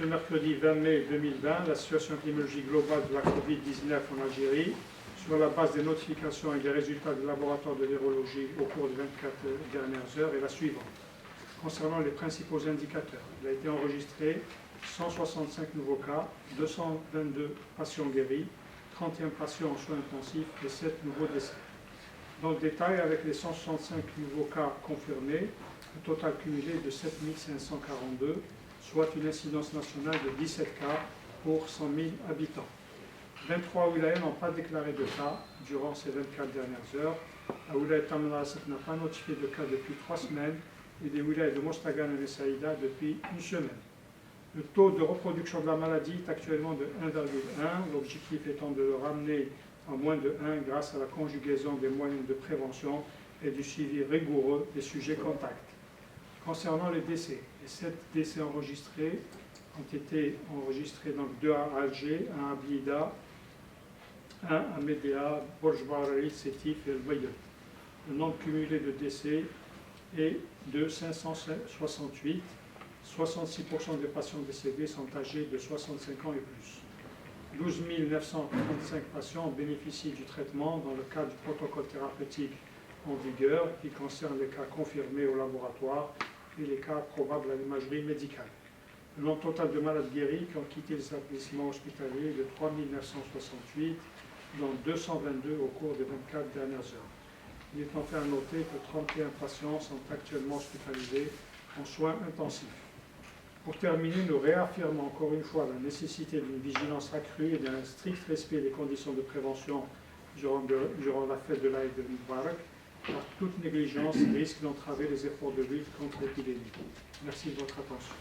Ce mercredi 20 mai 2020, la situation épidémiologique globale de la Covid-19 en Algérie, sur la base des notifications et des résultats du laboratoire de virologie au cours des 24 dernières heures, est la suivante. Concernant les principaux indicateurs, il a été enregistré 165 nouveaux cas, 222 patients guéris, 31 patients en soins intensifs et 7 nouveaux décès. Dans le détail, avec les 165 nouveaux cas confirmés, le total cumulé est de 7 542, soit une incidence nationale de 17 cas pour 100 000 habitants. 23 wilayas n'ont pas déclaré de cas durant ces 24 dernières heures. La wilaya Taman al-Assaf n'a pas notifié de cas depuis 3 semaines et des wilayas de Mostagan et Saïda depuis une semaine. Le taux de reproduction de la maladie est actuellement de 1,1, l'objectif étant de le ramener à moins de 1 grâce à la conjugaison des moyens de prévention et du suivi rigoureux des sujets contacts. Concernant les décès, les 7 décès enregistrés ont été enregistrés donc 2 à Alger, 1 à Blida, 1 à Médéa, Borj-Barari, Sétif et El Bayat. Le nombre cumulé de décès est de 568. 66% des patients décédés sont âgés de 65 ans et plus. 12 935 patients bénéficient du traitement dans le cadre du protocole thérapeutique en vigueur qui concerne les cas confirmés au laboratoire et les cas probables à l'imagerie médicale. Le nombre total de malades guéris qui ont quitté les établissements hospitaliers est de 3 968, dont 222 au cours des 24 dernières heures. Il est enfin à noter que 31 patients sont actuellement hospitalisés en soins intensifs. Pour terminer, nous réaffirmons encore une fois la nécessité d'une vigilance accrue et d'un strict respect des conditions de prévention durant la fête de l'Aïd de Mubarak, car toute négligence risque d'entraver les efforts de lutte contre l'épidémie. Merci de votre attention.